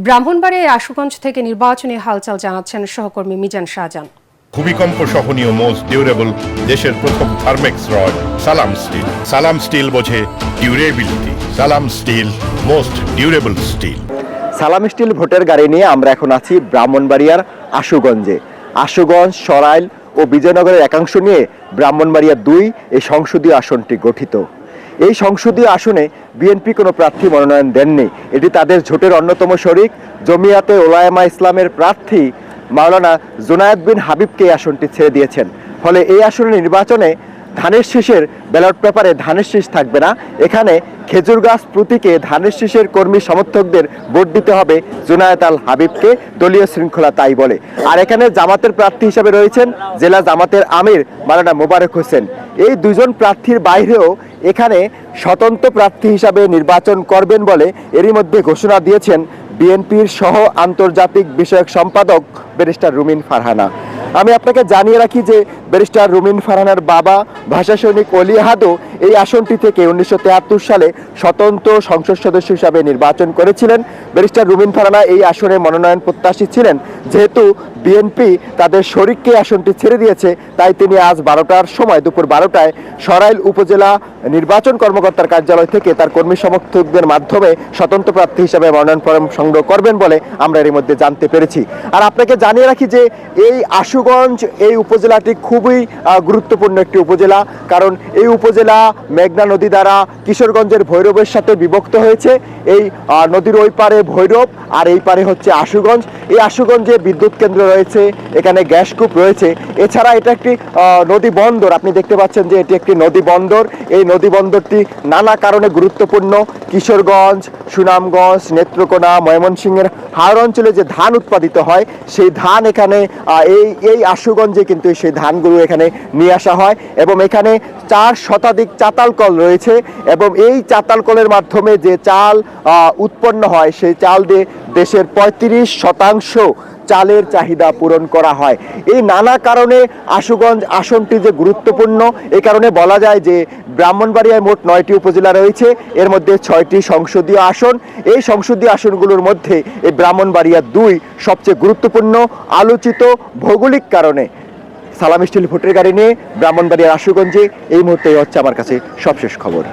ব্রাহ্মণবাড়িয়ার আশুগঞ্জ থেকে নির্বাচনী হালচাল জানাচ্ছেন সহকর্মী মিজান শাহজাহান। ভূমিকম্প সহনীয় মোস্ট ডিউরেবল দেশের প্রথম থার্মেক্স রড সালাম স্টিল। সালাম স্টিল বোঝে ডিউরেবিলিটি। সালাম স্টিল মোস্ট ডিউরেবল স্টিল। সালাম স্টিল ভোটের গাড়ি নিয়ে আমরা এখন আছি ব্রাহ্মণবাড়িয়ার আশুগঞ্জে। আশুগঞ্জ, সরাইল ও বিজয়নগরের একাংশ নিয়ে ব্রাহ্মণবাড়িয়া 2 এই সংসদীয় আসনটি গঠিত। এই সংসদীয় আসনে বিএনপি কোনো প্রার্থী মনোনয়ন দেননি। এটি তাদের জোটের অন্যতম শরিক জমিয়াতে ওলায়ামা ইসলামের প্রার্থী মাওলানা জুনায়েদ বিন হাবিবকে এই আসনটি ছেড়ে দিয়েছেন। ফলে এই আসনের নির্বাচনে ধানের শীষের ব্যালট পেপারে ধানের শীষ থাকবে না। এখানে খেজুর গাছ প্রতীকে ধানের শীষের কর্মী সমর্থকদের ভোট দিতে হবে জুনায়েদ আল হাবিবকে, দলীয় শৃঙ্খলা তাই বলে। আর এখানে জামাতের প্রার্থী হিসেবে রয়েছেন জেলা জামাতের আমির মাওলানা মোবারক হোসেন। এই দুজন প্রার্থীর বাইরেও এখানে স্বতন্ত্র প্রার্থী হিসাবে নির্বাচন করবেন বলে এরই মধ্যে ঘোষণা দিয়েছেন বিএনপির সহ আন্তর্জাতিক বিষয়ক সম্পাদক ব্যারিস্টার রুমিন ফারহানা। আমি আপনাকে জানিয়ে রাখি যে ব্যারিস্টার রুমিন ফারহানার বাবা ভাষা সৈনিক অলি আহাদও এই আসনটি থেকে 1973 সালে স্বতন্ত্র সংসদ সদস্য হিসাবে নির্বাচন করেছিলেন। ব্যারিস্টার রুমিন ফারহানা এই আসনে মনোনয়ন প্রত্যাশী ছিলেন। যেহেতু বিএনপি তাদের শরিককে আসনটি ছেড়ে দিয়েছে, তাই তিনি আজ 12টার সময়, দুপুর 12টায় সরাইল উপজেলা নির্বাচন কর্মকর্তার কার্যালয় থেকে তার কর্মী সমর্থকদের মাধ্যমে স্বতন্ত্র প্রার্থী হিসাবে মনোনয়ন ফরম সংগ্রহ করবেন বলে আমরা এর মধ্যে জানতে পেরেছি। আর আপনাকে জানিয়ে রাখি যে এই আশুগঞ্জ এই উপজেলাটি খুবই গুরুত্বপূর্ণ একটি উপজেলা, কারণ এই উপজেলা মেঘনা নদী দ্বারা কিশোরগঞ্জের ভৈরবের সাথে বিভক্ত হয়েছে। এই নদীর ওই পারে ভৈরব আর এই পারে হচ্ছে আশুগঞ্জ। এই আশুগঞ্জে বিদ্যুৎ কেন্দ্র রয়েছে, এখানে গ্যাসকূপ রয়েছে। এছাড়া এটা একটি নদী বন্দর, আপনি দেখতে পাচ্ছেন যে এটি একটি নদী বন্দর। এই নদী বন্দরটি নানা কারণে গুরুত্বপূর্ণ। কিশোরগঞ্জ, সুনামগঞ্জ, নেত্রকোনা, ময়মনসিংহের হাওড় অঞ্চলে যে ধান উৎপাদিত হয় সেই ধান এখানে এই আশুগঞ্জে কিন্তু সেই ধানগুলো এখানে নিয়ে আসা হয় এবং এখানে 4 শতাধিক চাতাল কল রয়েছে এবং এই চাতাল কলের মাধ্যমে যে চাল উৎপন্ন হয় সেই চাল দিয়ে দেশের 35% চালের চাহিদা পূরণ করা হয়। এই নানা কারণে আশুগঞ্জ আসনটি যে গুরুত্বপূর্ণ, এই কারণে বলা যায় যে ব্রাহ্মণবাড়িয়ায় মোট 9টি উপজেলা রয়েছে, এর মধ্যে 6টি সংসদীয় আসন। এই সংসদীয় আসনগুলোর মধ্যে এই ব্রাহ্মণবাড়িয়া 2 সবচেয়ে গুরুত্বপূর্ণ আলোচিত ভৌগোলিক কারণে। সালাম স্টিল ভোটের গাড়ি নিয়ে ব্রাহ্মণবাড়িয়ার আশুগঞ্জে এই মুহূর্তে হচ্ছে আমার কাছে সবশেষ খবর।